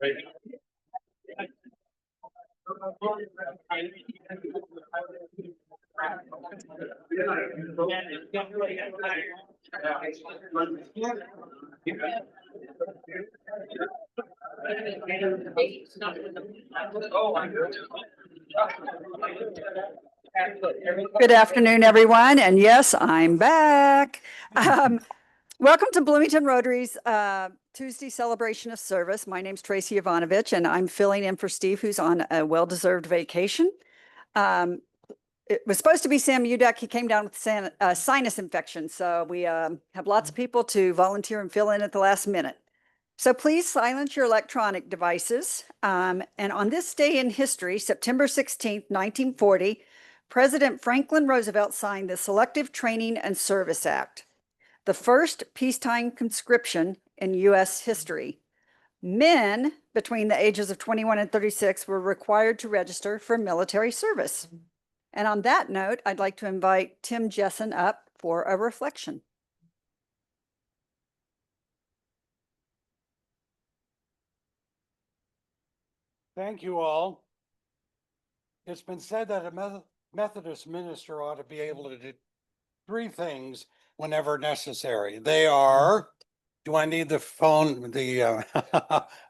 Good afternoon, everyone. And yes, I'm back. Welcome to Bloomington Rotary's Tuesday celebration of service. My name's Tracy Ivanovich, and I'm filling in for Steve, who's on a well-deserved vacation. It was supposed to be Sam Udek. He came down with sinus infection. So we have lots of people to volunteer and fill in at the last minute. So please silence your electronic devices. And on this day in history, September 16th, 1940, President Franklin Roosevelt signed the Selective Training and Service Act, the first peacetime conscription in U.S. history. Men between the ages of 21 and 36 were required to register for military service. And on that note, I'd like to invite Tim Jessen up for a reflection. Thank you all. It's been said that a Methodist minister ought to be able to do three things whenever necessary. They are, do I need the phone?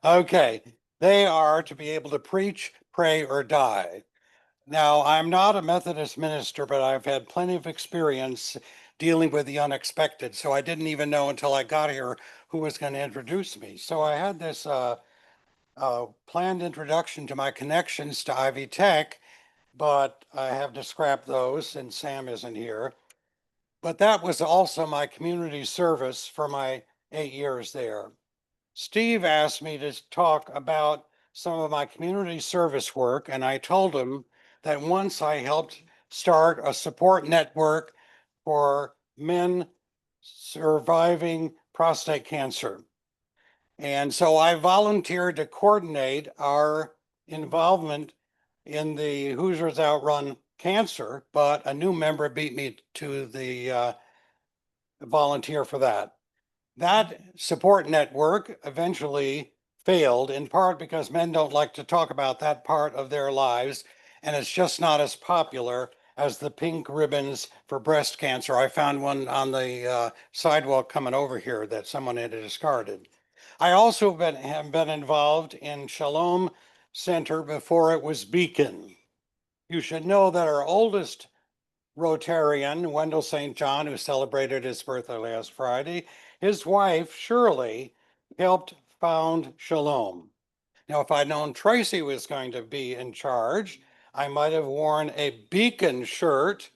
Okay. They are to be able to preach, pray, or die. Now, I'm not a Methodist minister, but I've had plenty of experience dealing with the unexpected. So I didn't even know until I got here who was going to introduce me. So I had this planned introduction to my connections to Ivy Tech, but I have to scrap those and Sam isn't here. But that was also my community service for my 8 years there. Steve asked me to talk about some of my community service work, and I told him that once I helped start a support network for men surviving prostate cancer. And so I volunteered to coordinate our involvement in the Hoosiers Outrun Cancer, but a new member beat me to the volunteer for that. That support network eventually failed, in part because men don't like to talk about that part of their lives, and it's just not as popular as the pink ribbons for breast cancer. I found one on the sidewalk coming over here that someone had discarded. I also have been involved in Shalom Center before it was Beacon. You should know that our oldest Rotarian, Wendell St. John, who celebrated his birthday last Friday, his wife, Shirley, helped found Shalom. Now, if I'd known Tracy was going to be in charge, I might have worn a Beacon shirt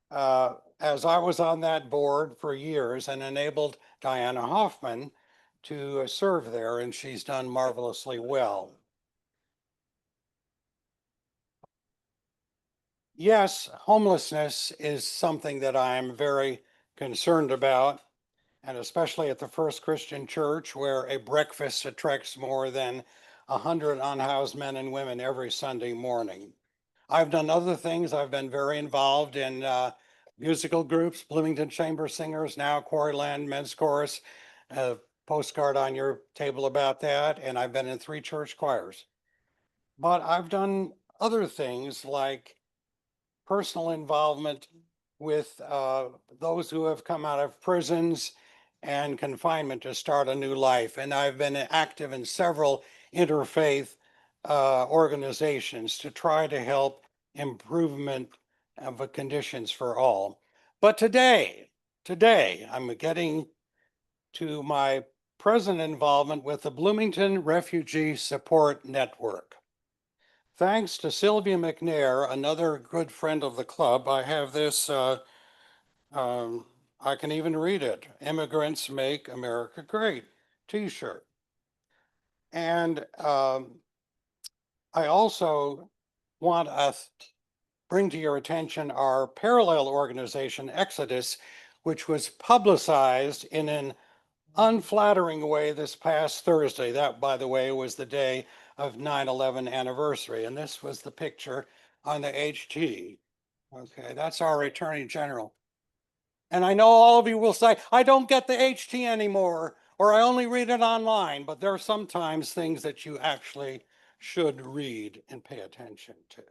as I was on that board for years and enabled Diana Hoffman to serve there, and she's done marvelously well. Yes, homelessness is something that I'm very concerned about, and especially at the First Christian Church, where a breakfast attracts more than 100 unhoused men and women every Sunday morning. I've done other things. I've been very involved in musical groups, Bloomington Chamber Singers, now Quarryland Men's Chorus, a postcard on your table about that, and I've been in 3 church choirs. But I've done other things like personal involvement with those who have come out of prisons and confinement to start a new life. And I've been active in several interfaith organizations to try to help improvement of the conditions for all. But today I'm getting to my present involvement with the Bloomington Refugee Support Network. Thanks to Sylvia McNair, another good friend of the club, I have this, I can even read it, Immigrants Make America Great t-shirt. And I also want to bring to your attention our parallel organization, Exodus, which was publicized in an unflattering way this past Thursday. That, by the way, was the day of 9/11 anniversary. And this was the picture on the HT. Okay, that's our Attorney General. And I know all of you will say, I don't get the HT anymore, or I only read it online, but there are sometimes things that you actually should read and pay attention to.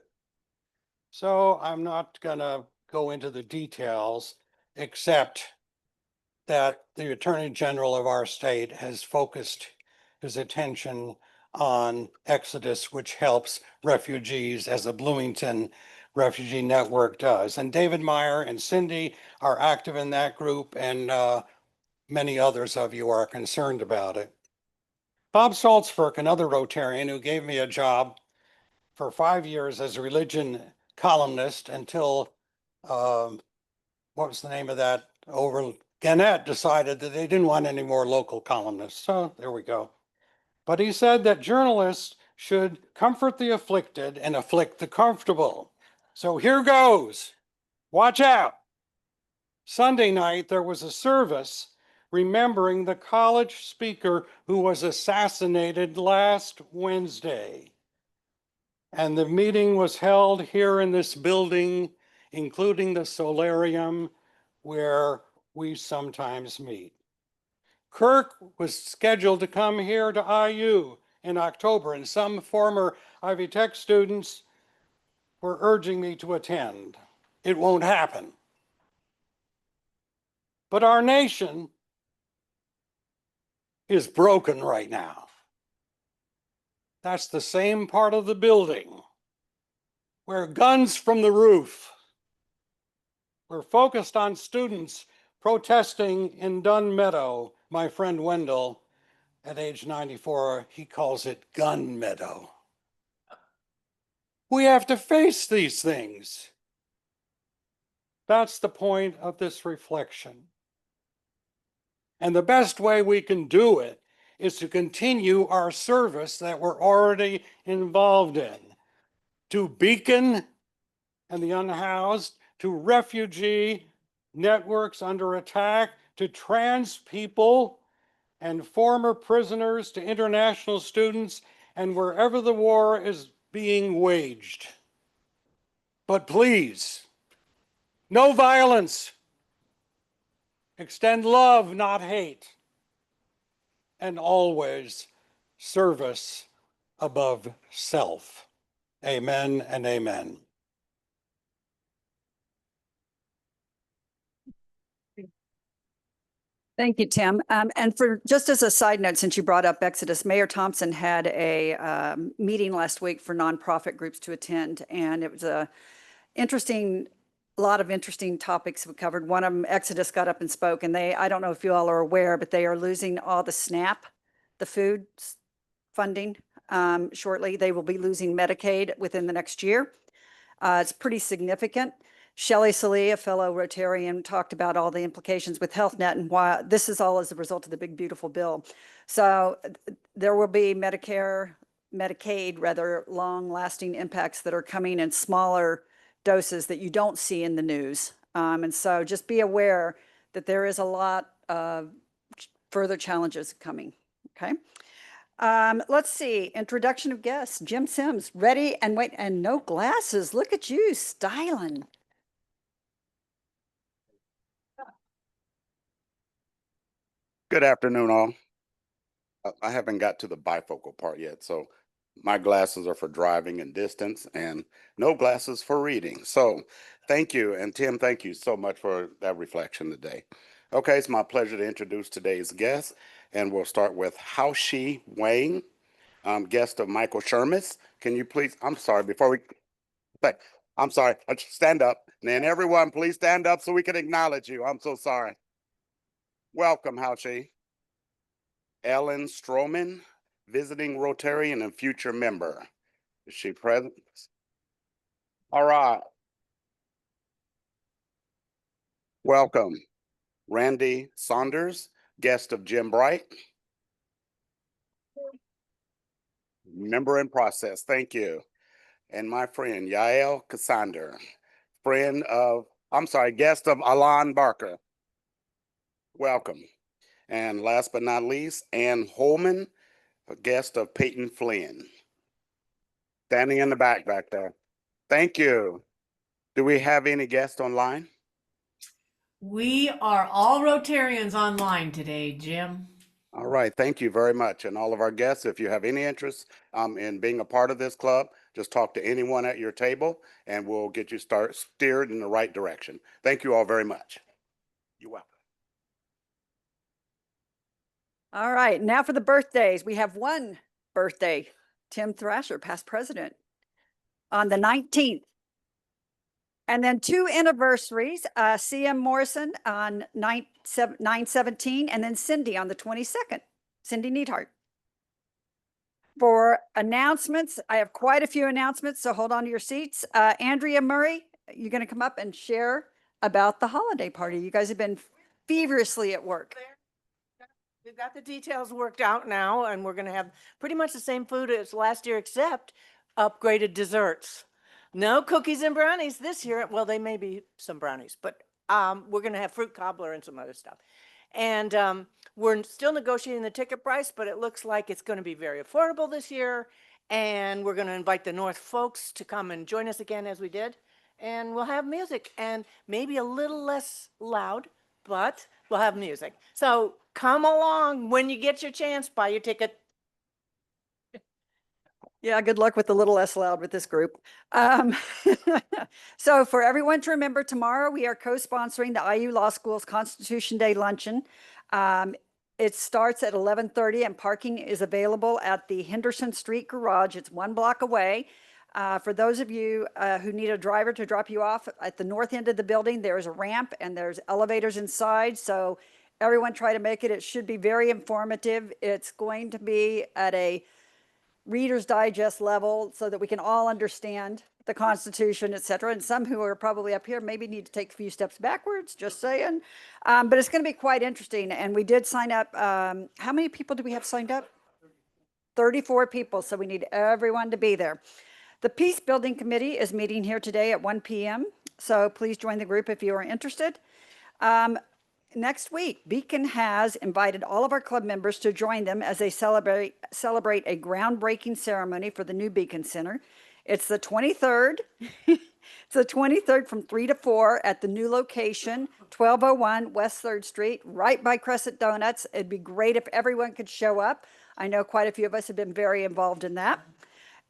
So I'm not gonna go into the details, except that the Attorney General of our state has focused his attention on Exodus, which helps refugees as the Bloomington Refugee Network does. And David Meyer and Cindy are active in that group, and many others of you are concerned about it. Bob Salzberg, another Rotarian who gave me a job for 5 years as a religion columnist until, what was the name of that? Over Gannett decided that they didn't want any more local columnists. So there we go. But he said that journalists should comfort the afflicted and afflict the comfortable. So here goes. Watch out. Sunday night, there was a service remembering the college speaker who was assassinated last Wednesday. And the meeting was held here in this building, including the solarium where we sometimes meet. Kirk was scheduled to come here to IU in October, and some former Ivy Tech students were urging me to attend. It won't happen. But our nation is broken right now. That's the same part of the building where guns from the roof. We're focused on students protesting in Dunn Meadow. My friend Wendell, at age 94, he calls it Gun Meadow. We have to face these things. That's the point of this reflection. And the best way we can do it is to continue our service that we're already involved in, to Beacon and the unhoused, to refugee networks under attack, to trans people and former prisoners, to international students, and wherever the war is being waged. But please, no violence. Extend love, not hate. And always service above self. Amen and amen. Thank you, Tim. And for just as a side note, since you brought up Exodus, Mayor Thompson had a meeting last week for nonprofit groups to attend, and it was a lot of interesting topics we covered. One of them, Exodus got up and spoke, and I don't know if you all are aware, but they are losing all the SNAP, the food funding shortly. They will be losing Medicaid within the next year. It's pretty significant. Shelley Salee, a fellow Rotarian, talked about all the implications with HealthNet and why this is all as a result of the big, beautiful bill. So there will be Medicaid, rather, long-lasting impacts that are coming in smaller doses that you don't see in the news. And so just be aware that there is a lot of further challenges coming, okay? Let's see, introduction of guests. Jim Sims, ready and wait, and no glasses. Look at you, styling. Good afternoon, all. I haven't got to the bifocal part yet, so my glasses are for driving and distance and no glasses for reading. So thank you. And Tim, thank you so much for that reflection today. Okay, it's my pleasure to introduce today's guest, and we'll start with Hao-Shi Wang, guest of Michael Shermis. Can you please, I'm sorry, stand up. And then everyone, please stand up so we can acknowledge you. I'm so sorry. Welcome, Hao-Shi. Ellen Stroman, visiting Rotarian and future member. Is she present? All right. Welcome. Randy Saunders, guest of Jim Bright. Member in process, thank you. And my friend, Yael Cassander, guest of Alan Barker. Welcome. And last but not least, Ann Holman, a guest of Peyton Flynn. Standing in the back there. Thank you. Do we have any guests online? We are all Rotarians online today, Jim. All right, thank you very much. And all of our guests, if you have any interest in being a part of this club, just talk to anyone at your table and we'll get you steered in the right direction. Thank you all very much. You're welcome. All right, now for the birthdays. We have one birthday, Tim Thrasher, past president, on the 19th. And then two anniversaries, C.M. Morrison on 9/17, and then Cindy on the 22nd, Cindy Neidhart. For announcements, I have quite a few announcements, so hold on to your seats. Andrea Murray, you're going to come up and share about the holiday party. You guys have been feverishly at work. We've got the details worked out now, and we're going to have pretty much the same food as last year, except upgraded desserts. No cookies and brownies this year. Well, they may be some brownies, but we're going to have fruit cobbler and some other stuff. And we're still negotiating the ticket price, but it looks like it's going to be very affordable this year. And we're going to invite the North folks to come and join us again as we did. And we'll have music, and maybe a little less loud, but we'll have music. So come along when you get your chance, buy your ticket. Yeah, good luck with the little less loud with this group. So for everyone to remember, tomorrow we are co-sponsoring the IU Law School's Constitution Day Luncheon. It starts at 11:30 and parking is available at the Henderson Street Garage. It's 1 block away. For those of you who need a driver to drop you off at the north end of the building, there's a ramp and there's elevators inside. So everyone try to make it. It should be very informative. It's going to be at a Reader's Digest level so that we can all understand the Constitution, et cetera. And some who are probably up here maybe need to take a few steps backwards, just saying. But it's going to be quite interesting. And we did sign up. How many people do we have signed up? 34 people. So we need everyone to be there. The Peace Building Committee is meeting here today at 1 p.m. So please join the group if you are interested. Next week, Beacon has invited all of our club members to join them as they celebrate a groundbreaking ceremony for the new Beacon Center. It's the 23rd. It's the 23rd from 3 to 4 at the new location, 1201 West 3rd Street, right by Crescent Donuts. It'd be great if everyone could show up. I know quite a few of us have been very involved in that.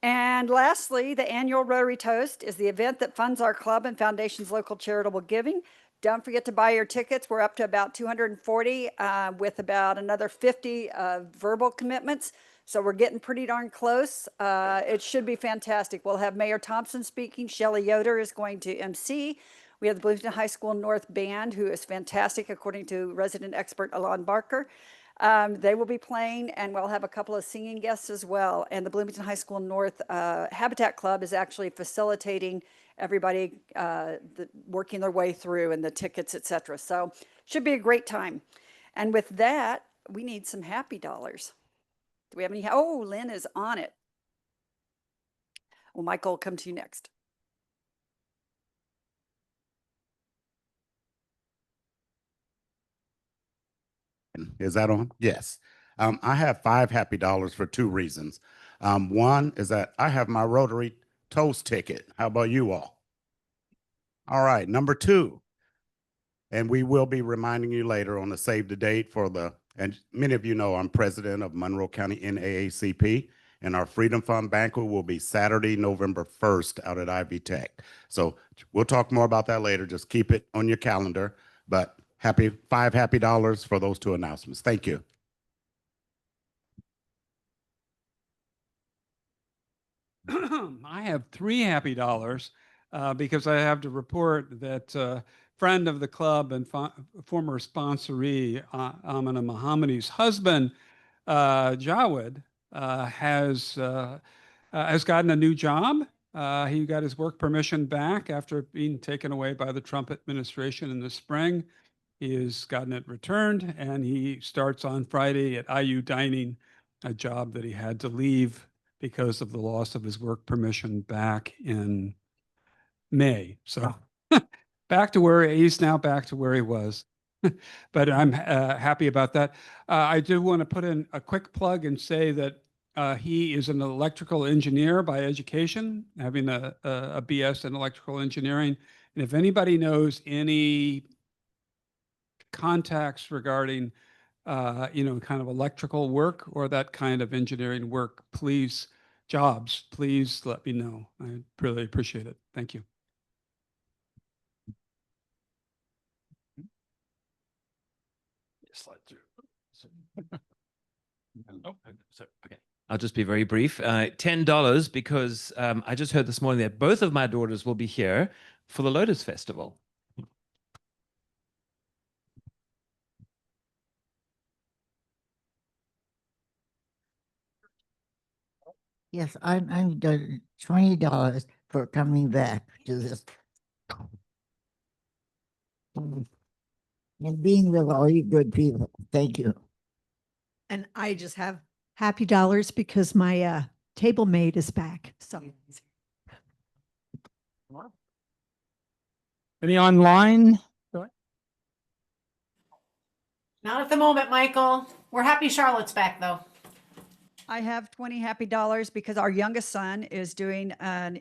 And lastly, the annual Rotary Toast is the event that funds our club and foundation's local charitable giving. Don't forget to buy your tickets. We're up to about 240 with about another 50 verbal commitments. So we're getting pretty darn close. It should be fantastic. We'll have Mayor Thompson speaking. Shelley Yoder is going to MC. We have the Bloomington High School North Band, who is fantastic, according to resident expert Alon Barker. They will be playing, and we'll have a couple of singing guests as well. And the Bloomington High School North Habitat Club is actually facilitating everybody working their way through and the tickets, et cetera. So should be a great time. And with that, we need some happy dollars. Do we have any? Oh, Lynn is on it. Well, Michael will come to you next. Is that on? Yes. I have 5 happy dollars for 2 reasons. One is that I have my Rotary Toast ticket. How about you all? All right. Number 2, and we will be reminding you later on the save the date for and many of you know I'm president of Monroe County NAACP, and our Freedom Fund banquet will be Saturday, November 1st out at Ivy Tech. So we'll talk more about that later. Just keep it on your calendar. But 5 happy dollars for those 2 announcements. Thank you. I have 3 happy dollars because I have to report that friend of the club and former sponsoree, Amina Mohammadi's husband, Jawed, has gotten a new job. He got his work permission back after being taken away by the Trump administration in the spring. He has gotten it returned, and he starts on Friday at IU Dining, a job that he had to leave because of the loss of his work permission back in May. So back to where he's now back to where he was. But I'm happy about that. I do want to put in a quick plug and say that he is an electrical engineer by education, having a BS in electrical engineering. And if anybody knows any contacts regarding kind of electrical work or that kind of engineering work, please let me know. I really appreciate it. Thank you. Slide through. Oh, sorry. Okay. I'll just be very brief. $10 because I just heard this morning that both of my daughters will be here for the Lotus Festival. Yes, I'm done $20 for coming back to this. And being with all you good people. Thank you. And I just have happy dollars because my table mate is back. So Any online? Not at the moment, Michael. We're happy Charlotte's back, though. I have 20 happy dollars because our youngest son is doing an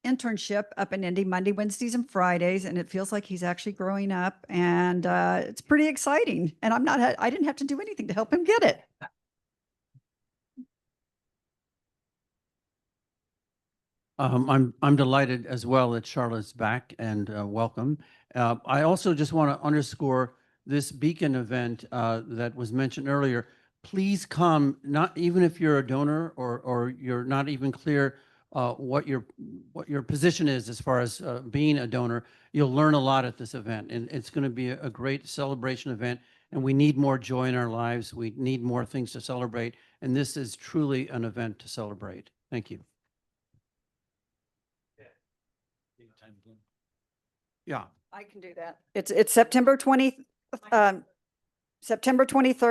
internship up in Indy Monday, Wednesdays, and Fridays, and it feels like he's actually growing up, and it's pretty exciting. And I didn't have to do anything to help him get it. I'm delighted as well that Charlotte's back and welcome. I also just want to underscore this beacon event that was mentioned earlier. Please come, not even if you're a donor or you're not even clear what your position is as far as being a donor. You'll learn a lot at this event, and it's going to be a great celebration event. And we need more joy in our lives. We need more things to celebrate, and this is truly an event to celebrate. Thank you. Yeah. I can do that. It's September 23rd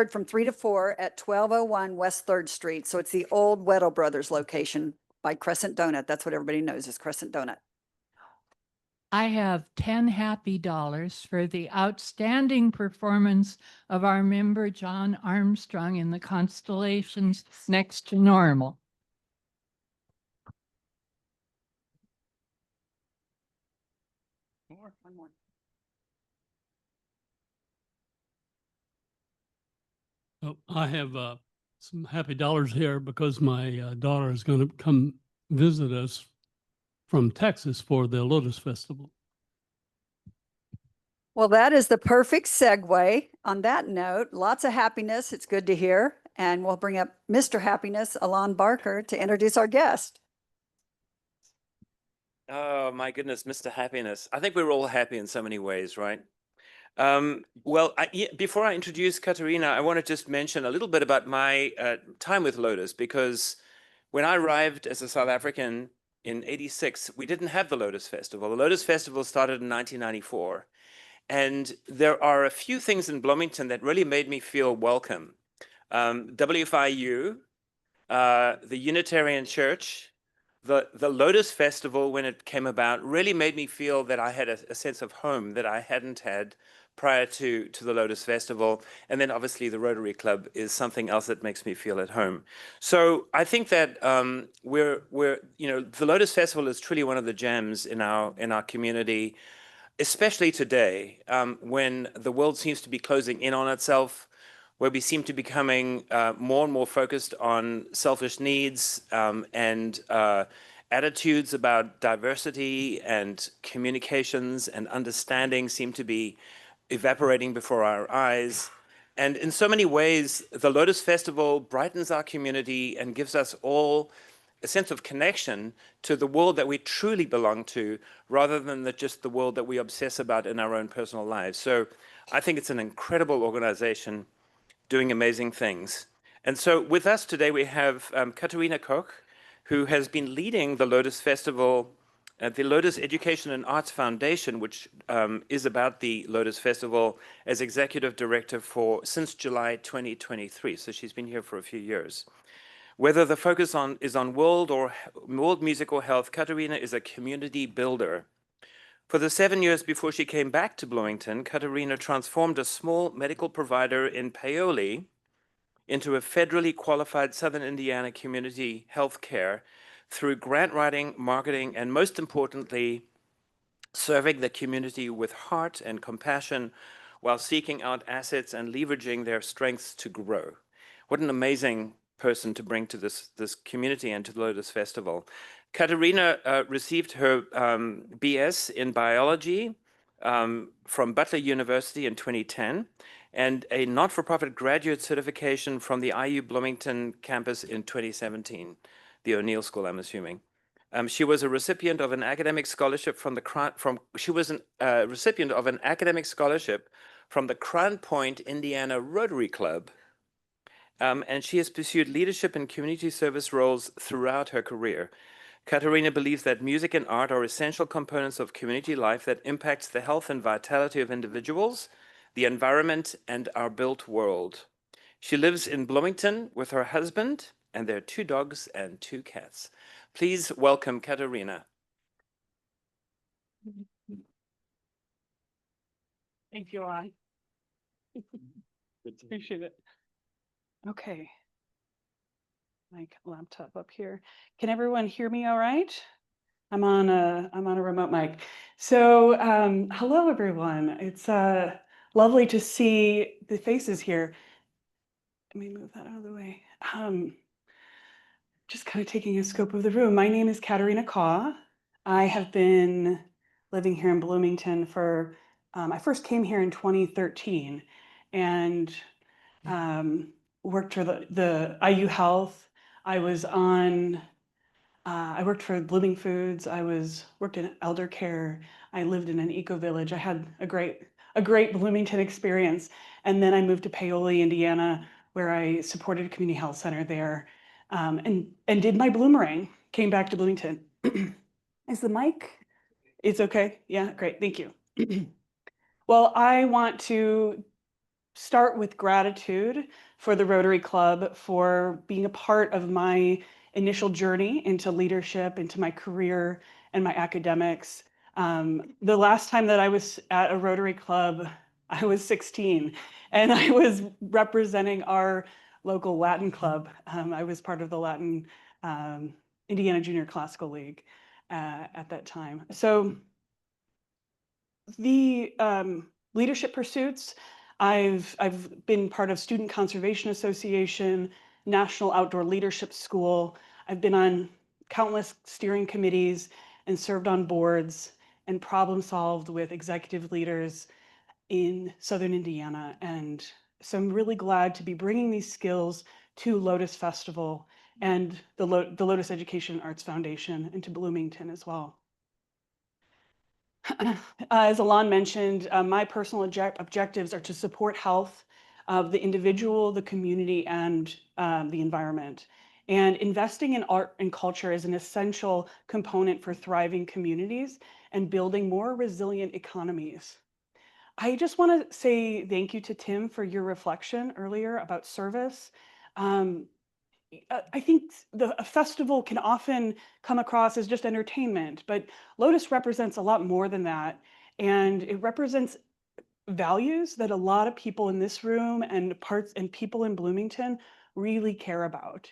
from 3 to 4 at 1201 West 3rd Street. So it's the old Weddle Brothers location by Crescent Donut. That's what everybody knows is Crescent Donut. I have 10 happy dollars for the outstanding performance of our member John Armstrong in the constellations Next to Normal. One more. Oh, I have some happy dollars here because my daughter is going to come visit us from Texas for the Lotus Festival. Well, that is the perfect segue. On that note, lots of happiness. It's good to hear. And we'll bring up Mr. Happiness, Alon Barker, to introduce our guest. Oh, my goodness, Mr. Happiness. I think we're all happy in so many ways, right? Before I introduce Katarina, I want to just mention a little bit about my time with Lotus, because when I arrived as a South African in '86, we didn't have the Lotus Festival. The Lotus Festival started in 1994. And there are a few things in Bloomington that really made me feel welcome. WFIU, the Unitarian Church, the Lotus Festival, when it came about, really made me feel that I had a sense of home that I hadn't had prior to the Lotus Festival. And then obviously the Rotary Club is something else that makes me feel at home. So I think that the Lotus Festival is truly one of the gems in our community, especially today, when the world seems to be closing in on itself, where we seem to be becoming more and more focused on selfish needs and attitudes about diversity and communications and understanding seem to be evaporating before our eyes. And in so many ways, the Lotus Festival brightens our community and gives us all a sense of connection to the world that we truly belong to, rather than just the world that we obsess about in our own personal lives. So I think it's an incredible organization doing amazing things. And so with us today, we have Katarina Koch, who has been leading the Lotus Festival at the Lotus Education and Arts Foundation, which is about the Lotus Festival, as executive director since July 2023. So she's been here for a few years. Whether the focus is on world music or health, Katarina is a community builder. For the 7 years before she came back to Bloomington, Katarina transformed a small medical provider in Paoli into a federally qualified Southern Indiana community health care through grant writing, marketing, and most importantly, serving the community with heart and compassion while seeking out assets and leveraging their strengths to grow. What an amazing person to bring to this community and to the Lotus Festival. Katarina received her BS in biology from Butler University in 2010 and a not-for-profit graduate certification from the IU Bloomington campus in 2017, the O'Neill School, I'm assuming. She was a recipient of an academic scholarship from the recipient of an academic scholarship from the Crown Point, Indiana Rotary Club. And she has pursued leadership and community service roles throughout her career. Katarina believes that music and art are essential components of community life that impacts the health and vitality of individuals, the environment, and our built world. She lives in Bloomington with her husband and their 2 dogs and 2 cats. Please welcome Katarina. Thank you, Ron. Appreciate it. Okay. My laptop up here. Can everyone hear me all right? I'm on a remote mic. So hello, everyone. It's lovely to see the faces here. Let me move that out of the way. Just kind of taking a scope of the room. My name is Katarina Koch. I have been living here in Bloomington for, I first came here in 2013 and worked for the IU Health. I was on, I worked for Blooming Foods. I worked in elder care. I lived in an eco village. I had a great Bloomington experience. And then I moved to Paoli, Indiana, where I supported a community health center there, and did my bloomerang. Came back to Bloomington. Is the mic? It's okay. Yeah, great. Thank you. Well, I want to start with gratitude for the Rotary Club for being a part of my initial journey into leadership, into my career and my academics. The last time that I was at a Rotary Club, I was 16 and I was representing our local Latin club. I was part of the Latin Indiana Junior Classical League at that time. So the leadership pursuits, I've been part of Student Conservation Association, National Outdoor Leadership School. I've been on countless steering committees and served on boards and problem solved with executive leaders in Southern Indiana. And so I'm really glad to be bringing these skills to Lotus Festival and the Lotus Education and Arts Foundation and to Bloomington as well. As Alon mentioned, my personal objectives are to support health of the individual, the community, and the environment. And investing in art and culture is an essential component for thriving communities and building more resilient economies. I just want to say thank you to Tim for your reflection earlier about service. I think a festival can often come across as just entertainment, but Lotus represents a lot more than that. And it represents values that a lot of people in this room and people in Bloomington really care about.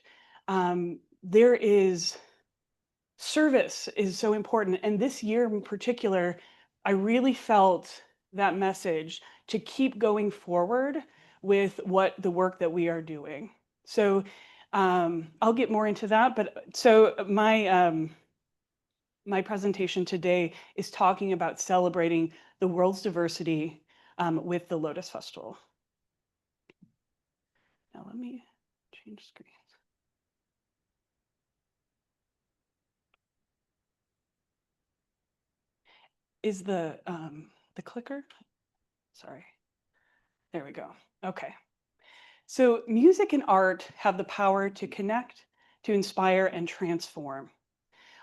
Service is so important. And this year in particular, I really felt that message to keep going forward with the work that we are doing. So I'll get more into that, but so my presentation today is talking about celebrating the world's diversity with the Lotus Festival. Now let me change screens. Is the clicker? Sorry. There we go. Okay. So music and art have the power to connect, to inspire, and transform.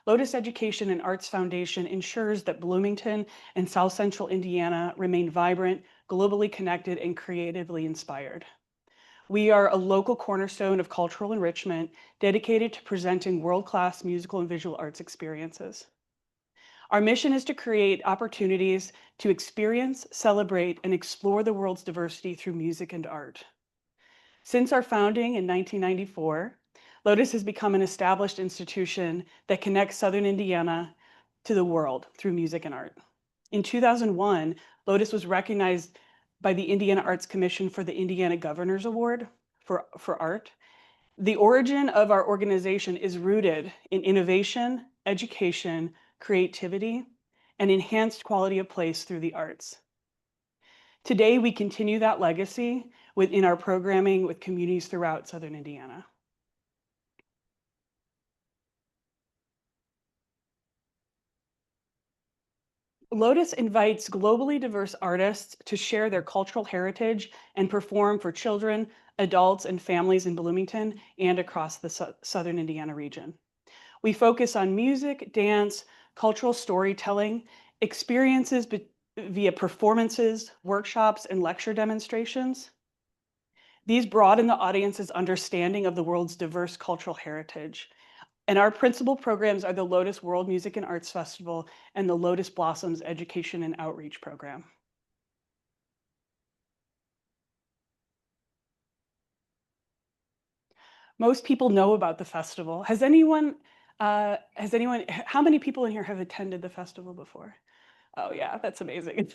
Lotus Education and Arts Foundation ensures that Bloomington and South Central Indiana remain vibrant, globally connected, and creatively inspired. We are a local cornerstone of cultural enrichment dedicated to presenting world-class musical and visual arts experiences. Our mission is to create opportunities to experience, celebrate, and explore the world's diversity through music and art. Since our founding in 1994, Lotus has become an established institution that connects Southern Indiana to the world through music and art. In 2001, Lotus was recognized by the Indiana Arts Commission for the Indiana Governor's Award for art. The origin of our organization is rooted in innovation, education, creativity, and enhanced quality of place through the arts. Today, we continue that legacy within our programming with communities throughout Southern Indiana. Lotus invites globally diverse artists to share their cultural heritage and perform for children, adults, and families in Bloomington and across the Southern Indiana region. We focus on music, dance, cultural storytelling, experiences via performances, workshops, and lecture demonstrations. These broaden the audience's understanding of the world's diverse cultural heritage. And our principal programs are the Lotus World Music and Arts Festival and the Lotus Blossoms Education and Outreach Program. Most people know about the festival. How many people in here have attended the festival before? Oh yeah, that's amazing.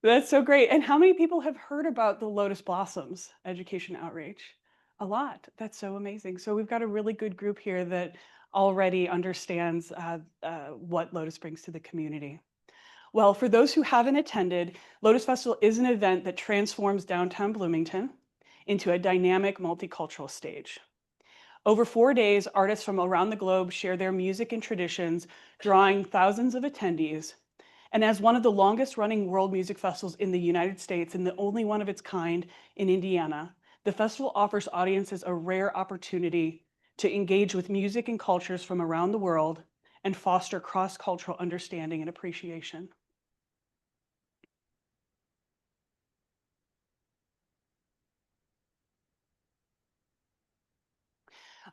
That's so great. And how many people have heard about the Lotus Blossoms Education Outreach? A lot. That's so amazing. So we've got a really good group here that already understands what Lotus brings to the community. Well, for those who haven't attended, Lotus Festival is an event that transforms downtown Bloomington into a dynamic multicultural stage. Over 4 days, artists from around the globe share their music and traditions, drawing thousands of attendees. And as one of the longest running world music festivals in the United States and the only one of its kind in Indiana, the festival offers audiences a rare opportunity to engage with music and cultures from around the world and foster cross-cultural understanding and appreciation.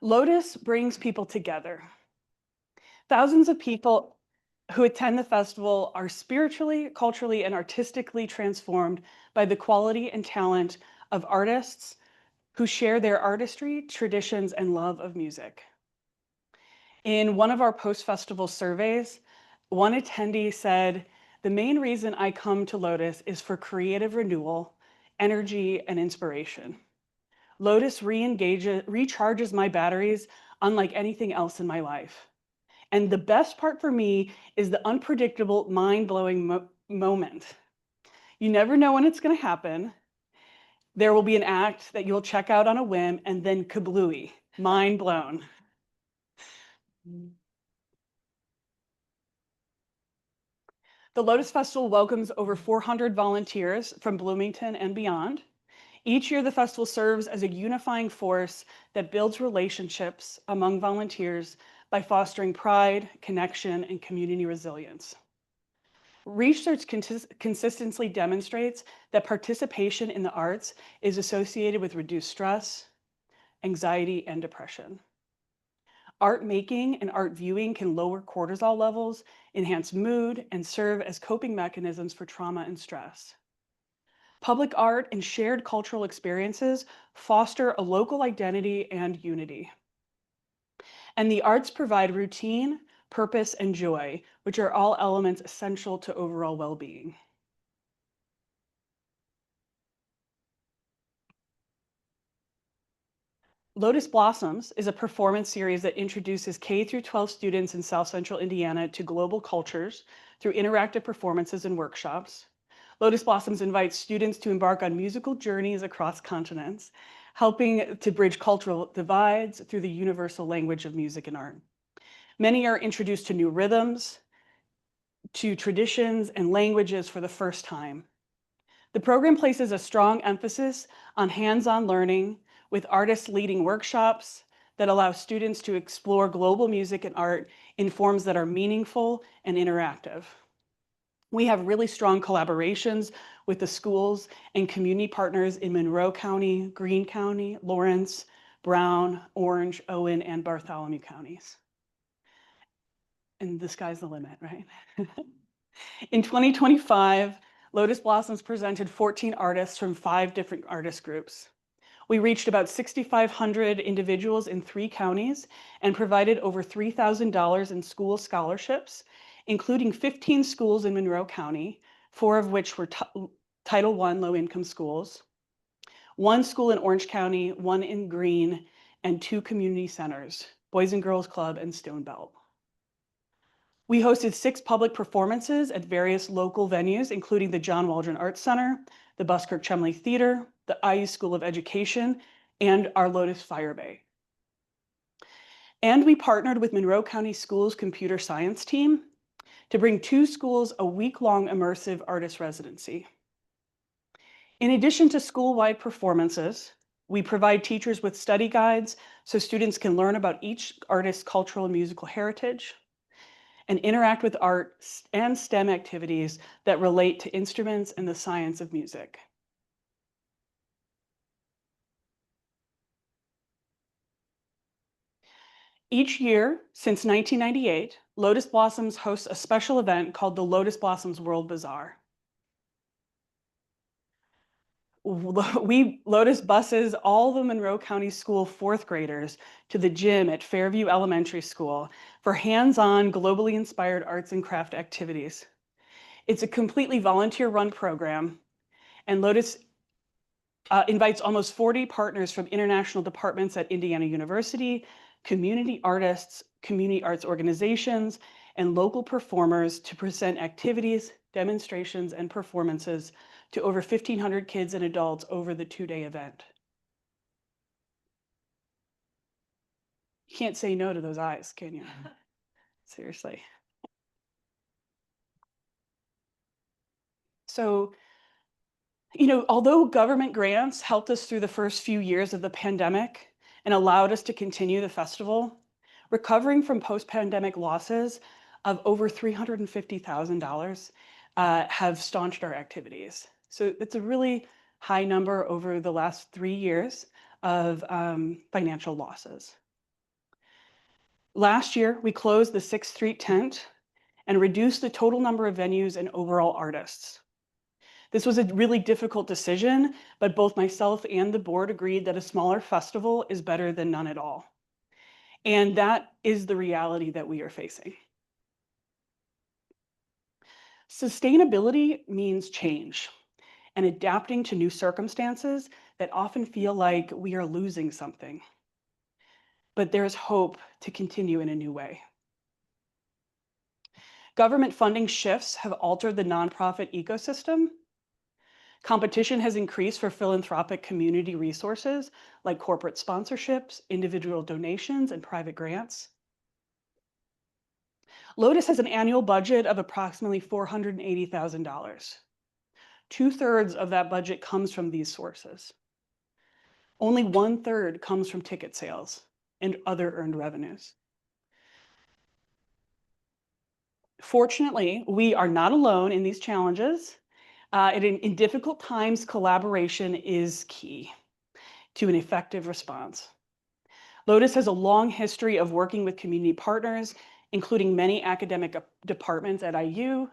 Lotus brings people together. Thousands of people who attend the festival are spiritually, culturally, and artistically transformed by the quality and talent of artists who share their artistry, traditions, and love of music. In one of our post-festival surveys, one attendee said, "The main reason I come to Lotus is for creative renewal, energy, and inspiration. Lotus recharges my batteries unlike anything else in my life. And the best part for me is the unpredictable, mind-blowing moment. You never know when it's going to happen. There will be an act that you'll check out on a whim and then kablooey, mind blown." The Lotus Festival welcomes over 400 volunteers from Bloomington and beyond. Each year, the festival serves as a unifying force that builds relationships among volunteers by fostering pride, connection, and community resilience. Research consistently demonstrates that participation in the arts is associated with reduced stress, anxiety, and depression. Art making and art viewing can lower cortisol levels, enhance mood, and serve as coping mechanisms for trauma and stress. Public art and shared cultural experiences foster a local identity and unity. And the arts provide routine, purpose, and joy, which are all elements essential to overall well-being. Lotus Blossoms is a performance series that introduces K through 12 students in South Central Indiana to global cultures through interactive performances and workshops. Lotus Blossoms invites students to embark on musical journeys across continents, helping to bridge cultural divides through the universal language of music and art. Many are introduced to new rhythms, to traditions and languages for the first time. The program places a strong emphasis on hands-on learning, with artists leading workshops that allow students to explore global music and art in forms that are meaningful and interactive. We have really strong collaborations with the schools and community partners in Monroe County, Greene County, Lawrence, Brown, Orange, Owen, and Bartholomew counties. And the sky's the limit, right? In 2025, Lotus Blossoms presented 14 artists from 5 different artist groups. We reached about 6,500 individuals in 3 counties and provided over $3,000 in school scholarships, including 15 schools in Monroe County, 4 of which were Title I low-income schools, 1 school in Orange County, 1 in Greene, and 2 community centers, Boys and Girls Club and Stone Belt. We hosted 6 public performances at various local venues, including the John Waldron Arts Center, the Buskirk Chumley Theater, the IU School of Education, and our Lotus Fire Bay. And we partnered with Monroe County Schools Computer Science team to bring 2 schools a week-long immersive artist residency. In addition to school-wide performances, we provide teachers with study guides so students can learn about each artist's cultural and musical heritage and interact with art and STEM activities that relate to instruments and the science of music. Each year since 1998, Lotus Blossoms hosts a special event called the Lotus Blossoms World Bazaar. Lotus buses all the Monroe County School 4th graders to the gym at Fairview Elementary School for hands-on, globally inspired arts and craft activities. It's a completely volunteer-run program, and Lotus invites almost 40 partners from international departments at Indiana University, community artists, community arts organizations, and local performers to present activities, demonstrations, and performances to over 1,500 kids and adults over the 2-day event. You can't say no to those eyes, can you? Seriously. So, although government grants helped us through the first few years of the pandemic and allowed us to continue the festival, recovering from post-pandemic losses of over $350,000 have staunched our activities. So it's a really high number over the last 3 years of financial losses. Last year, we closed the 6th Street tent and reduced the total number of venues and overall artists. This was a really difficult decision, but both myself and the board agreed that a smaller festival is better than none at all. And that is the reality that we are facing. Sustainability means change and adapting to new circumstances that often feel like we are losing something. But there's hope to continue in a new way. Government funding shifts have altered the nonprofit ecosystem. Competition has increased for philanthropic community resources like corporate sponsorships, individual donations, and private grants. Lotus has an annual budget of approximately $480,000. 2/3 of that budget comes from these sources. Only 1/3 comes from ticket sales and other earned revenues. Fortunately, we are not alone in these challenges. In difficult times, collaboration is key to an effective response. Lotus has a long history of working with community partners, including many academic departments at IU,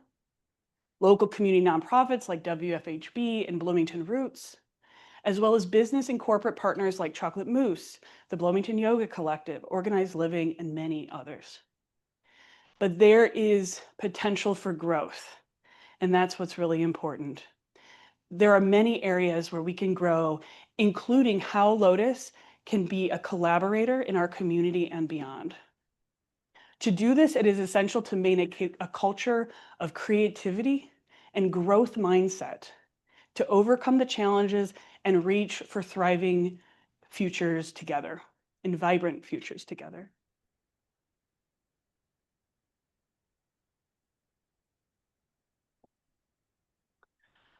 local community nonprofits like WFHB and Bloomington Roots, as well as business and corporate partners like Chocolate Mousse, the Bloomington Yoga Collective, Organized Living, and many others. But there is potential for growth, and that's what's really important. There are many areas where we can grow, including how Lotus can be a collaborator in our community and beyond. To do this, it is essential to maintain a culture of creativity and growth mindset to overcome the challenges and reach for thriving futures together and vibrant futures together.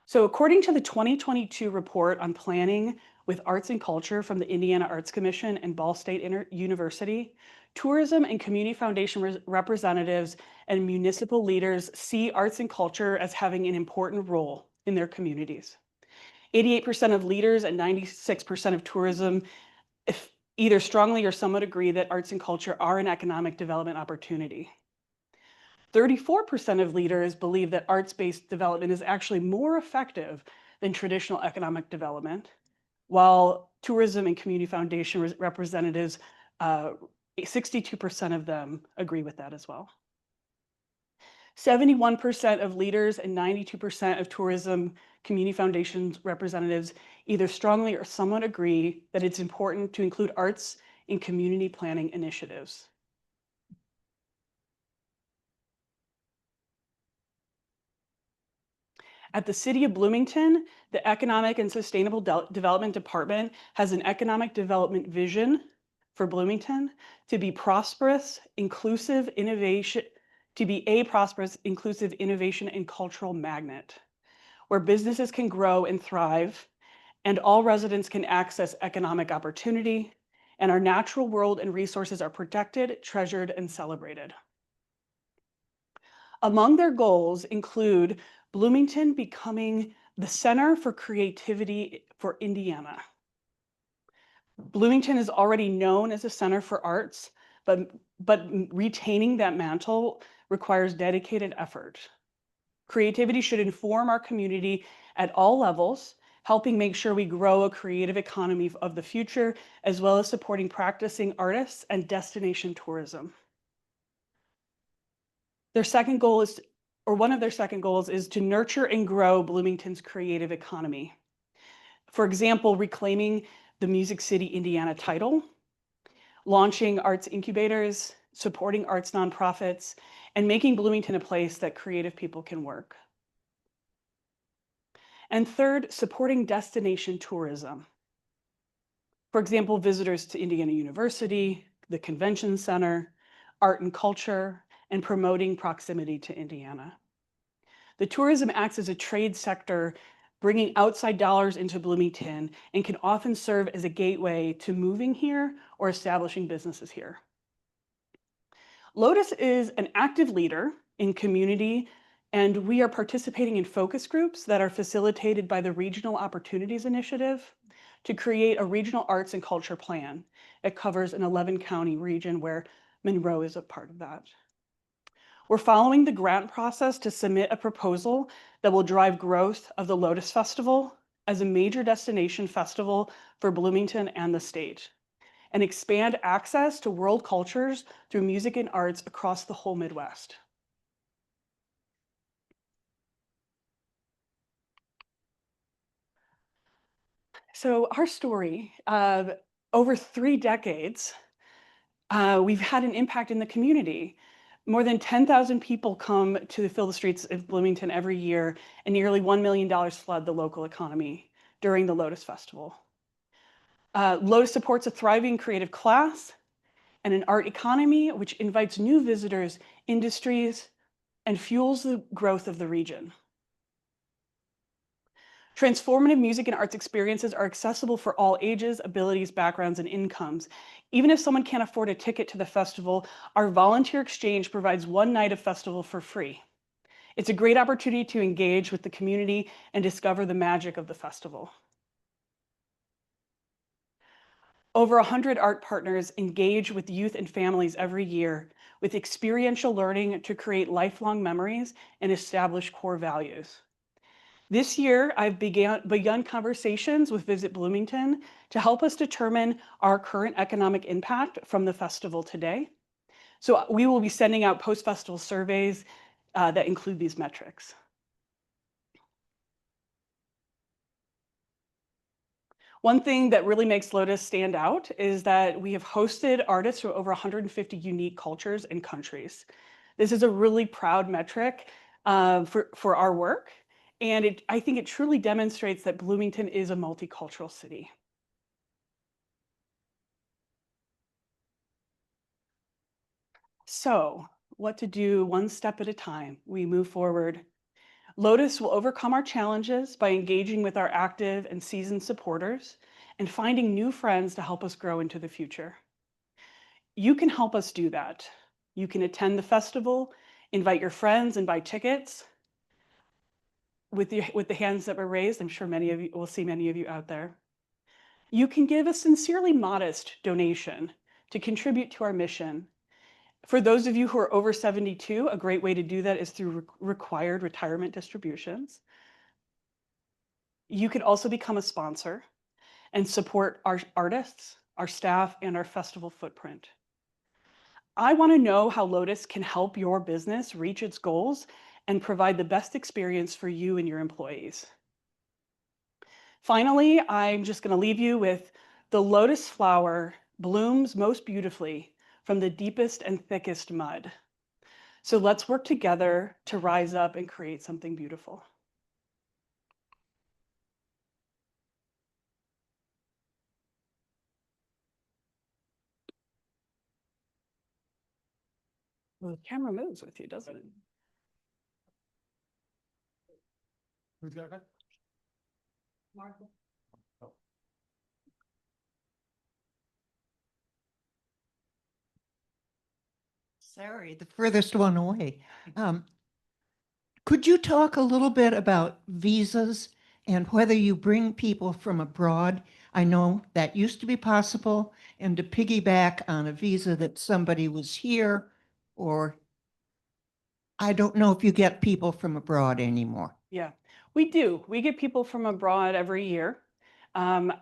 So according to the 2022 report on planning with arts and culture from the Indiana Arts Commission and Ball State University, tourism and community foundation representatives and municipal leaders see arts and culture as having an important role in their communities. 88% of leaders and 96% of tourism either strongly or somewhat agree that arts and culture are an economic development opportunity. 34% of leaders believe that arts-based development is actually more effective than traditional economic development, while tourism and community foundation representatives, 62% of them agree with that as well. 71% of leaders and 92% of tourism community foundations representatives either strongly or somewhat agree that it's important to include arts in community planning initiatives. At the City of Bloomington, the Economic and Sustainable Development Department has an economic development vision for Bloomington to be prosperous, inclusive innovation, to be a prosperous, inclusive innovation and cultural magnet, where businesses can grow and thrive, and all residents can access economic opportunity, and our natural world and resources are protected, treasured, and celebrated. Among their goals include Bloomington becoming the center for creativity for Indiana. Bloomington is already known as a center for arts, but retaining that mantle requires dedicated effort. Creativity should inform our community at all levels, helping make sure we grow a creative economy of the future, as well as supporting practicing artists and destination tourism. Their second goal is, or one of their second goals is to nurture and grow Bloomington's creative economy. For example, reclaiming the Music City, Indiana title, launching arts incubators, supporting arts nonprofits, and making Bloomington a place that creative people can work. And third, supporting destination tourism. For example, visitors to Indiana University, the Convention Center, art and culture, and promoting proximity to Indiana. The tourism acts as a trade sector, bringing outside dollars into Bloomington, and can often serve as a gateway to moving here or establishing businesses here. Lotus is an active leader in community, and we are participating in focus groups that are facilitated by the Regional Opportunities Initiative to create a regional arts and culture plan. It covers an 11-county region where Monroe is a part of that. We're following the grant process to submit a proposal that will drive growth of the Lotus Festival as a major destination festival for Bloomington and the state, and expand access to world cultures through music and arts across the whole Midwest. So our story, over 3 decades, we've had an impact in the community. More than 10,000 people come to fill the streets of Bloomington every year, and nearly $1 million flood the local economy during the Lotus Festival. Lotus supports a thriving creative class and an art economy, which invites new visitors, industries, and fuels the growth of the region. Transformative music and arts experiences are accessible for all ages, abilities, backgrounds, and incomes. Even if someone can't afford a ticket to the festival, our volunteer exchange provides one night of festival for free. It's a great opportunity to engage with the community and discover the magic of the festival. Over 100 art partners engage with youth and families every year with experiential learning to create lifelong memories and establish core values. This year, I've begun conversations with Visit Bloomington to help us determine our current economic impact from the festival today. So we will be sending out post-festival surveys that include these metrics. One thing that really makes Lotus stand out is that we have hosted artists from over 150 unique cultures and countries. This is a really proud metric for our work. And I think it truly demonstrates that Bloomington is a multicultural city. So, what to do one step at a time? We move forward. Lotus will overcome our challenges by engaging with our active and seasoned supporters and finding new friends to help us grow into the future. You can help us do that. You can attend the festival, invite your friends, and buy tickets. With the hands that were raised, I'm sure many of you will see many of you out there. You can give a sincerely modest donation to contribute to our mission. For those of you who are over 72, a great way to do that is through required retirement distributions. You could also become a sponsor and support our artists, our staff, and our festival footprint. I want to know how Lotus can help your business reach its goals and provide the best experience for you and your employees. Finally, I'm just going to leave you with the lotus flower blooms most beautifully from the deepest and thickest mud. So let's work together to rise up and create something beautiful. Well, the camera moves with you, doesn't it? Who's got that? Martha. Sorry, the furthest one away. Could you talk a little bit about visas and whether you bring people from abroad? I know that used to be possible, and to piggyback on a visa that somebody was here, or I don't know if you get people from abroad anymore. Yeah, we do. We get people from abroad every year. I'm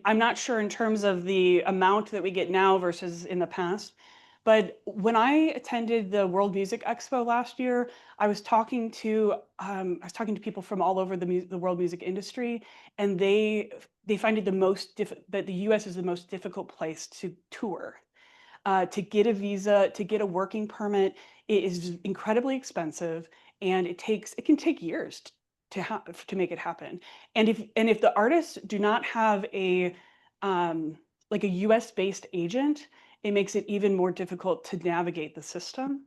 not sure in terms of the amount that we get now versus in the past, but when I attended the World Music Expo last year, I was talking to people from all over the world music industry, and they find it that the U.S. is the most difficult place to tour. To get a visa, to get a working permit, it is incredibly expensive, and it can take years to make it happen. And if the artists do not have a like a US based agent, it makes it even more difficult to navigate the system.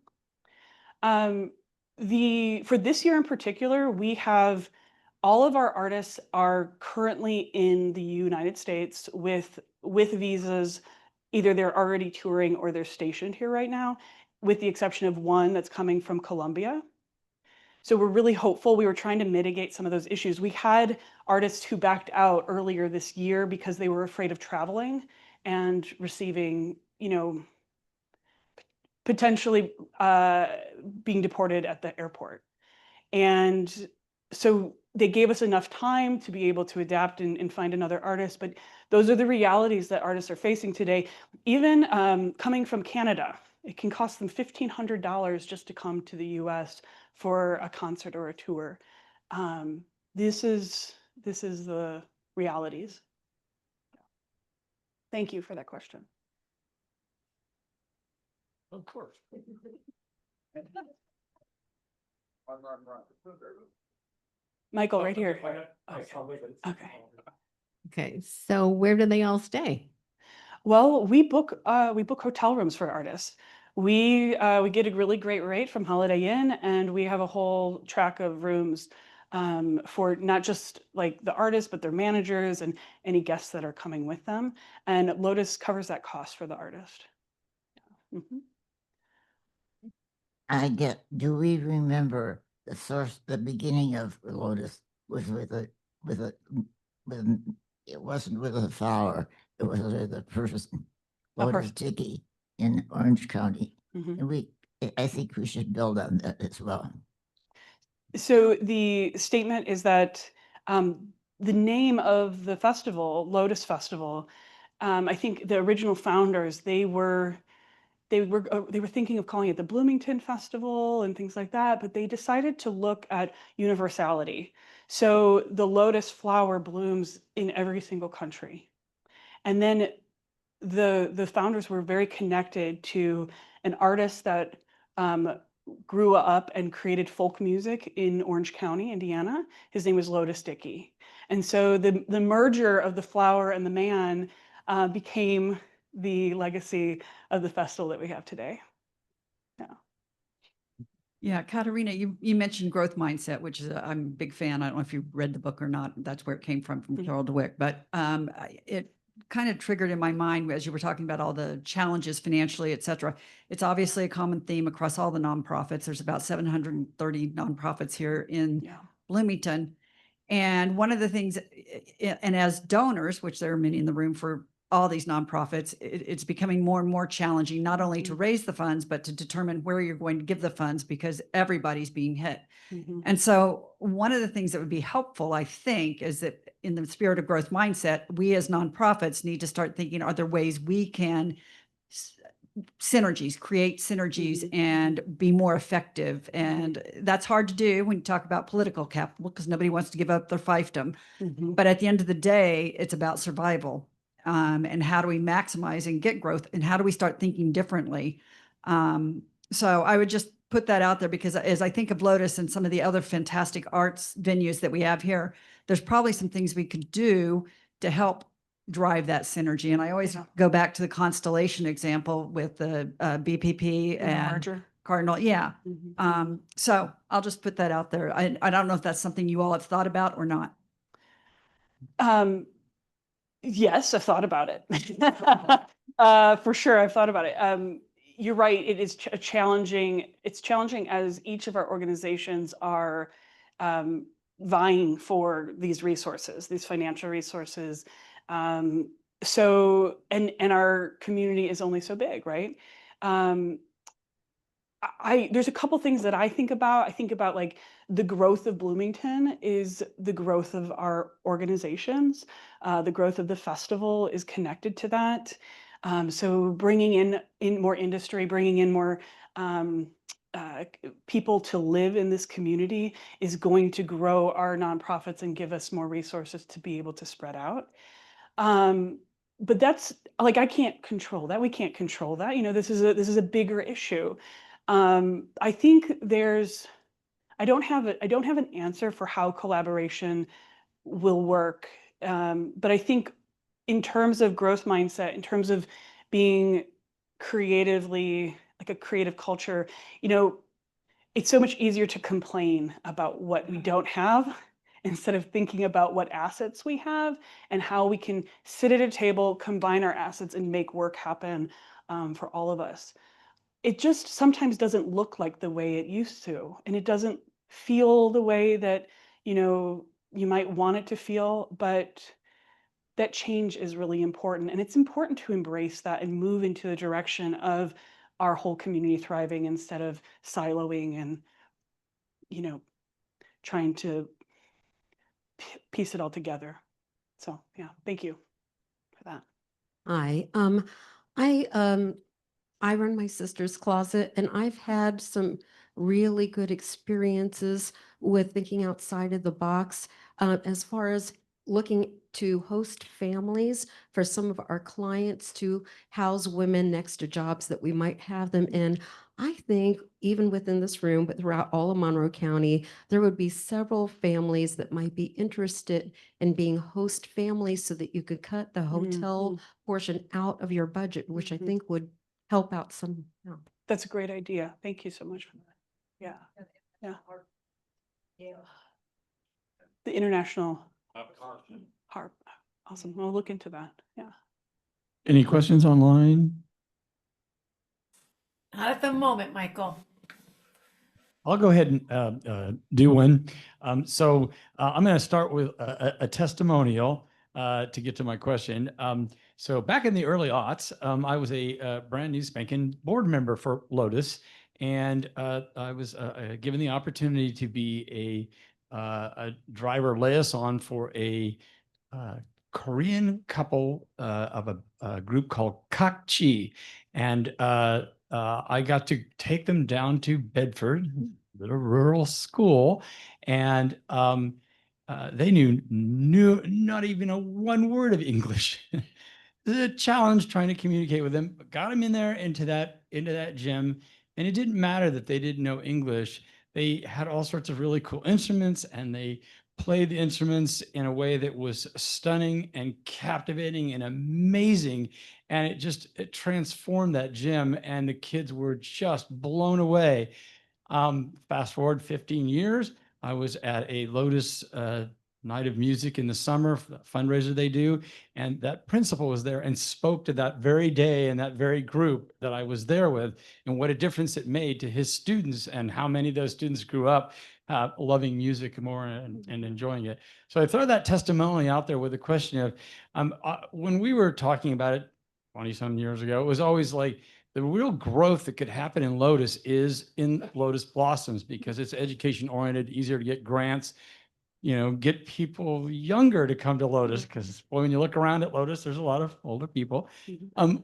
For this year in particular, we have all of our artists are currently in the United States with visas. Either they're already touring or they're stationed here right now, with the exception of one that's coming from Colombia. So we're really hopeful. We were trying to mitigate some of those issues. We had artists who backed out earlier this year because they were afraid of traveling and receiving, potentially being deported at the airport. And so they gave us enough time to be able to adapt and find another artist. But those are the realities that artists are facing today. Even coming from Canada, it can cost them $1,500 just to come to the US for a concert or a tour. This is the realities. Thank you for that question. Of course. Michael, right here. Okay. Okay, so where do they all stay? Well, we book hotel rooms for artists. We get a really great rate from Holiday Inn, and we have a whole track of rooms for not just like the artists, but their managers and any guests that are coming with them. And Lotus covers that cost for the artist. Mhm. Do we remember the beginning of Lotus was it wasn't with a flower, it was with a person, Lotus Dickey in Orange County. Mhm. And I think we should build on that as well. So the statement is that the name of the festival, Lotus Festival, I think the original founders, they were thinking of calling it the Bloomington Festival and things like that, but they decided to look at universality. So the lotus flower blooms in every single country. And then the founders were very connected to an artist that grew up and created folk music in Orange County, Indiana. His name was Lotus Dickey. And so the merger of the flower and the man became the legacy of the festival that we have today. Yeah. Yeah, Katarina, you mentioned growth mindset, which is I'm a big fan. I don't know if you read the book or not. That's where it came from Carol DeWitt. But it kind of triggered in my mind as you were talking about all the challenges financially, et cetera. It's obviously a common theme across all the nonprofits. There's about 730 nonprofits here in Bloomington. And one of the things, and as donors, which there are many in the room for all these nonprofits, it's becoming more and more challenging, not only to raise the funds, but to determine where you're going to give the funds because everybody's being hit. And so one of the things that would be helpful, I think, is that in the spirit of growth mindset, we as nonprofits need to start thinking, are there ways we can synergies, create synergies and be more effective. And that's hard to do when you talk about political capital because nobody wants to give up their fiefdom. But at the end of the day, it's about survival. And how do we maximize and get growth and how do we start thinking differently? So I would just put that out there because as I think of Lotus and some of the other fantastic arts venues that we have here, there's probably some things we could do to help drive that synergy. And I always go back to the Constellation example with the BPP and Cardinal. Yeah. So I'll just put that out there. I don't know if that's something you all have thought about or not. Yes, I've thought about it. For sure, I've thought about it. You're right. It is challenging. It's challenging as each of our organizations are vying for these resources, these financial resources. So, and our community is only so big, right? There's a couple things that I think about. I think about like the growth of Bloomington is the growth of our organizations. The growth of the festival is connected to that. So bringing in more industry, bringing in more people to live in this community is going to grow our nonprofits and give us more resources to be able to spread out. But that's like, I can't control that. We can't control that. You know, this is a bigger issue. I think I don't have an answer for how collaboration will work. But I think in terms of growth mindset, in terms of being creatively, like a creative culture, you know, it's so much easier to complain about what we don't have instead of thinking about what assets we have and how we can sit at a table, combine our assets and make work happen for all of us. It just sometimes doesn't look like the way it used to, and it doesn't feel the way that, you know, you might want it to feel, but that change is really important. And it's important to embrace that and move into the direction of our whole community thriving instead of siloing and, you know, trying to piece it all together. So yeah, thank you for that. Hi, I run my sister's closet and I've had some really good experiences with thinking outside of the box as far as looking to host families for some of our clients to house women next to jobs that we might have them in. I think even within this room, but throughout all of Monroe County, there would be several families that might be interested in being host families so that you could cut the hotel portion out of your budget, which I think would help out some. Yeah. That's a great idea. Thank you so much for that. Yeah. Yeah. The International Harp. Awesome. We'll look into that. Yeah. Any questions online? Not at the moment, Michael. I'll go ahead and do one. I'm going to start with a testimonial to get to my question. So back in the early aughts, I was a brand new spanking board member for Lotus, and I was given the opportunity to be a driver liaison for a Korean couple of a group called Koch, and I got to take them down to Bedford, a little rural school, and they knew not even one word of English. It was a challenge trying to communicate with them, but got them in there into that gym, and it didn't matter that they didn't know English. They had all sorts of really cool instruments, and they played the instruments in a way that was stunning and captivating and amazing. And it transformed that gym, and the kids were just blown away. Fast forward 15 years, I was at a Lotus Night of Music in the summer, fundraiser they do, and that principal was there and spoke to that very day and that very group that I was there with, and what a difference it made to his students and how many of those students grew up loving music more and enjoying it. So I throw that testimony out there with the question of, when we were talking about it 20-some years ago, it was always like, the real growth that could happen in Lotus is in Lotus Blossoms because it's education oriented, easier to get grants. get people younger to come to Lotus, because when you look around at Lotus, there's a lot of older people.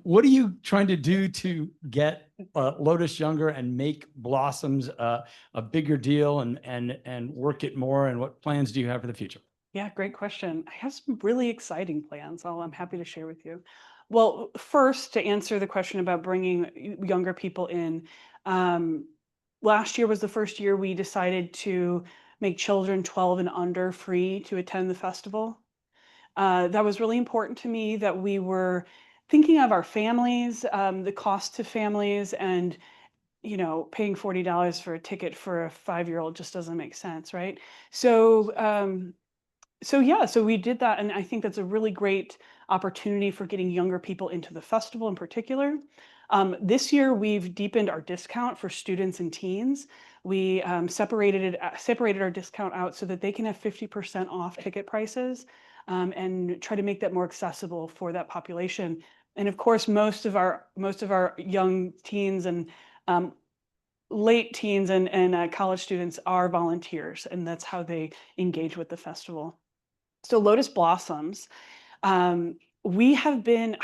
What are you trying to do to get Lotus younger and make Blossoms a bigger deal and work it more? And what plans do you have for the future? Yeah, great question. I have some really exciting plans I'm happy to share with you. Well, first, to answer the question about bringing younger people in, last year was the first year we decided to make children 12 and under free to attend the festival. That was really important to me, that we were thinking of our families, the cost to families, and paying $40 for a ticket for a 5-year-old just doesn't make sense, right? So we did that, and I think that's a really great opportunity for getting younger people into the festival in particular. This year, we've deepened our discount for students and teens. We separated our discount out so that they can have 50% off ticket prices, and try to make that more accessible for that population. And of course, most of our young teens and late teens and college students are volunteers, and that's how they engage with the festival. So Lotus Blossoms, I have been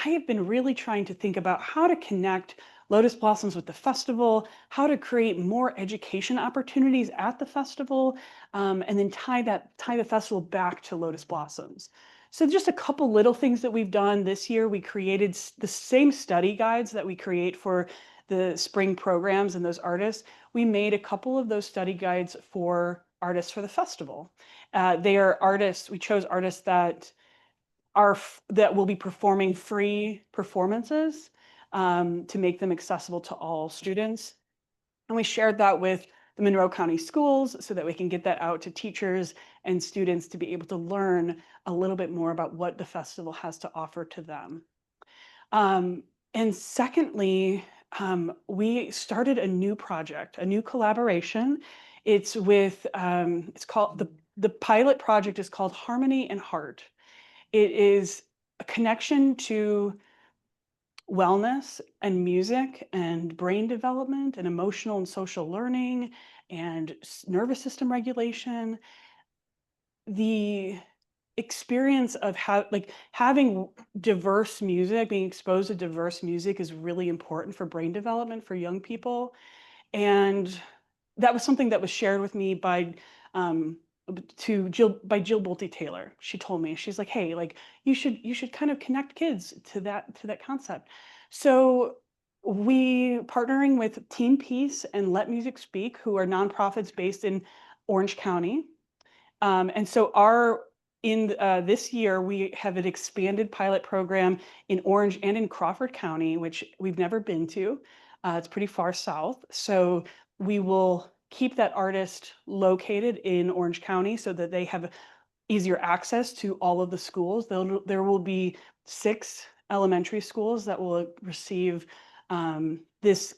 really trying to think about how to connect Lotus Blossoms with the festival, how to create more education opportunities at the festival, and then tie the festival back to Lotus Blossoms. So just a couple little things that we've done this year. We created the same study guides that we create for the spring programs and those artists. We made a couple of those study guides for artists for the festival. They are artists. We chose artists that will be performing free performances, to make them accessible to all students. And we shared that with the Monroe County schools so that we can get that out to teachers and students to be able to learn a little bit more about what the festival has to offer to them. And secondly, we started a new project, a new collaboration. It's with, it's called, the pilot project is called Harmony and Heart. It is a connection to wellness and music and brain development and emotional and social learning and nervous system regulation. The experience of having diverse music, being exposed to diverse music, is really important for brain development for young people. And that was something that was shared with me by Jill Bolte Taylor. She told me, she's like, hey, you should kind of connect kids to that concept. So we partnering with Team Peace and Let Music Speak, who are nonprofits based in Orange County. And so this year, we have an expanded pilot program in Orange and in Crawford County, which we've never been to. It's pretty far south. So we will keep that artist located in Orange County so that they have easier access to all of the schools. There will be 6 elementary schools that will receive this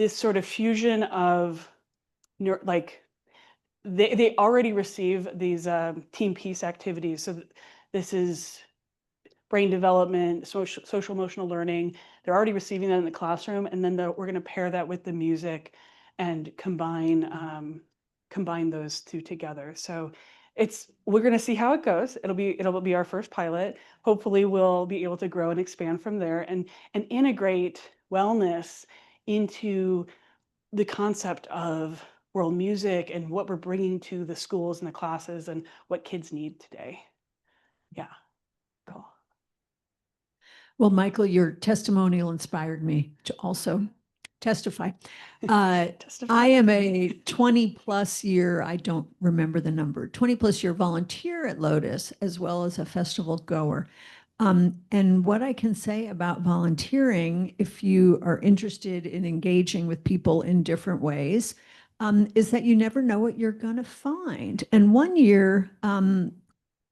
sort of fusion of they already receive these Team Peace activities. So this is brain development, social emotional learning. They're already receiving that in the classroom, and then we're going to pair that with the music and combine those two together. So we're going to see how it goes. It'll be our first pilot. Hopefully we'll be able to grow and expand from there and integrate wellness into the concept of world music and what we're bringing to the schools and the classes and what kids need today. Yeah, cool. Well, Michael, your testimonial inspired me to also testify. I am a 20+ year, I don't remember the number, 20+ year volunteer at Lotus, as well as a festival goer. And what I can say about volunteering, if you are interested in engaging with people in different ways, is that you never know what you're going to find. And one year,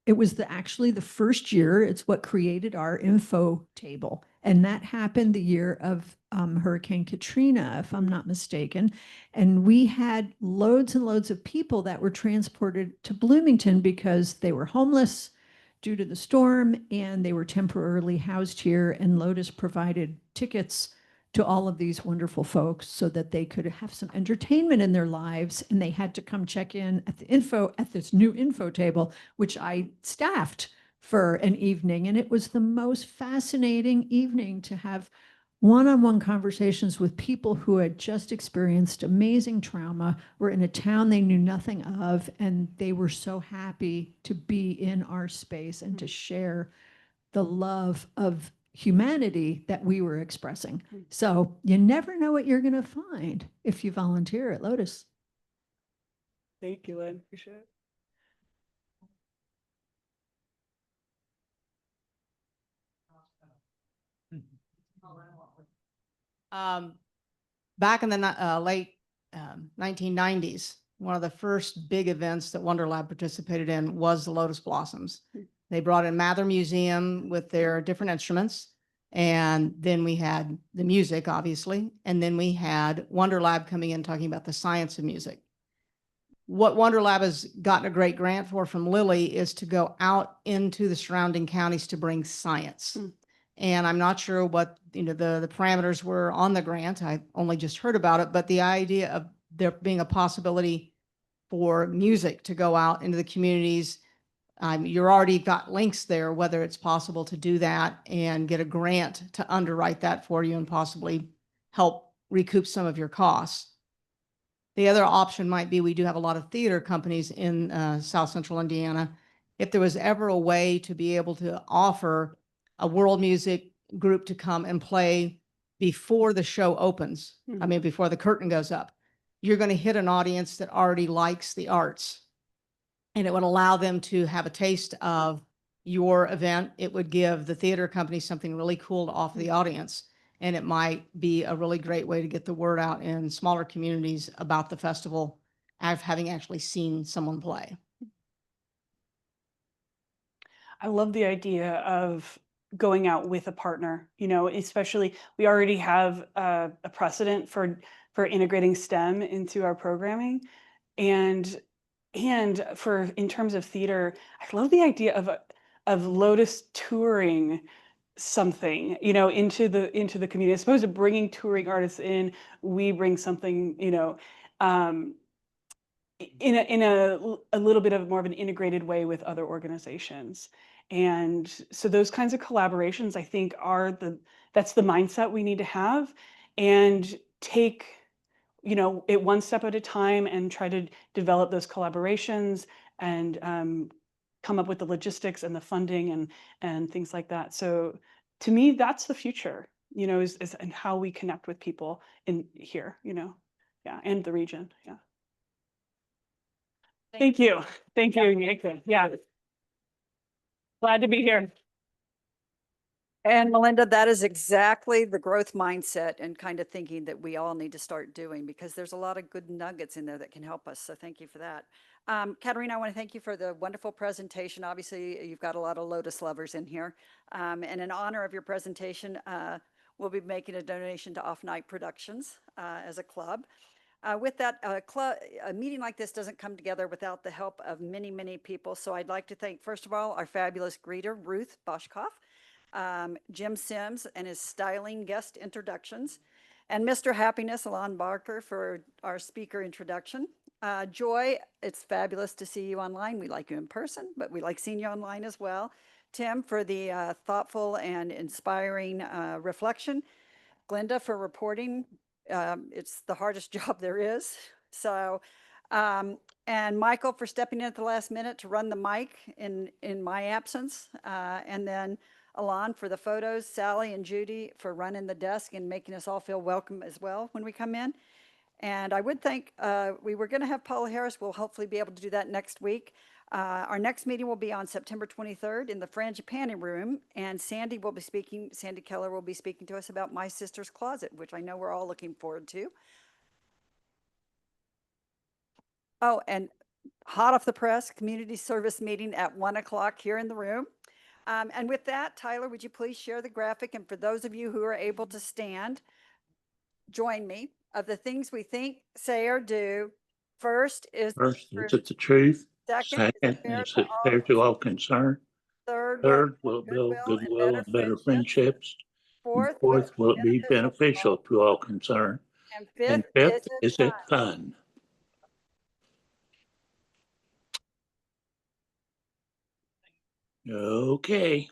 it was actually the first year, it's what created our info table. And that happened the year of Hurricane Katrina, if I'm not mistaken. And we had loads and loads of people that were transported to Bloomington because they were homeless due to the storm and they were temporarily housed here. And Lotus provided tickets to all of these wonderful folks so that they could have some entertainment in their lives. And they had to come check in at this new info table, which I staffed for an evening. And it was the most fascinating evening to have one-on-one conversations with people who had just experienced amazing trauma, were in a town they knew nothing of, and they were so happy to be in our space and to share the love of humanity that we were expressing. So you never know what you're going to find if you volunteer at Lotus. Thank you, Lynn. Appreciate it. Back in the late 1990s, one of the first big events that Wonder Lab participated in was the Lotus Blossoms. They brought in Mather Museum with their different instruments. And then we had the music, obviously. And then we had Wonder Lab coming in talking about the science of music. What Wonder Lab has gotten a great grant for from Lilly is to go out into the surrounding counties to bring science. And I'm not sure what the parameters were on the grant. I only just heard about it, but the idea of there being a possibility for music to go out into the communities, you're already got links there, whether it's possible to do that and get a grant to underwrite that for you and possibly help recoup some of your costs. The other option might be, we do have a lot of theater companies in South Central Indiana. If there was ever a way to be able to offer a world music group to come and play before the show opens, I mean, before the curtain goes up, you're going to hit an audience that already likes the arts. And it would allow them to have a taste of your event. It would give the theater company something really cool to offer the audience. And it might be a really great way to get the word out in smaller communities about the festival, having actually seen someone play. I love the idea of going out with a partner, especially we already have a precedent for integrating STEM into our programming. And in terms of theater, I love the idea of Lotus touring something, into the community. As opposed to bringing touring artists in, we bring something, in a little bit of more of an integrated way with other organizations. And so those kinds of collaborations, I think, that's the mindset we need to have, and take it one step at a time and try to develop those collaborations and come up with the logistics and the funding and things like that. So to me, that's the future, is and how we connect with people in here, yeah, and the region. Yeah. Thank you. Thank you. Yeah. Glad to be here. And Melinda, that is exactly the growth mindset and kind of thinking that we all need to start doing, because there's a lot of good nuggets in there that can help us. So thank you for that. Katarina, I want to thank you for the wonderful presentation. Obviously, you've got a lot of Lotus lovers in here. And in honor of your presentation, we'll be making a donation to Off Night Productions as a club. With that, a meeting like this doesn't come together without the help of many, many people. So I'd like to thank, first of all, our fabulous greeter, Ruth Boschkoff, Jim Sims and his styling guest introductions, and Mr. Happiness, Alon Barker, for our speaker introduction. Joy, it's fabulous to see you online. We like you in person, but we like seeing you online as well. Tim, for the thoughtful and inspiring reflection. Glenda, for reporting. It's the hardest job there is. So, and Michael for stepping in at the last minute to run the mic in my absence. And then Alon for the photos, Sally and Judy for running the desk and making us all feel welcome as well when we come in. And I would think we were going to have Paula Harris. We'll hopefully be able to do that next week. Our next meeting will be on September 23rd in the Frangipani Room, and Sandy Keller will be speaking to us about My Sister's Closet, which I know we're all looking forward to. Oh, and hot off the press, community service meeting at 1 o'clock here in the room. And with that, Tyler, would you please share the graphic? And for those of you who are able to stand, join me. Of the things we think, say, or do, first is the truth. Second is fair to all concerned. Third will build goodwill and better friendships. Fourth, Fourth, will it be beneficial to all concerned? And And fifth, fifth, is it fun? Okay.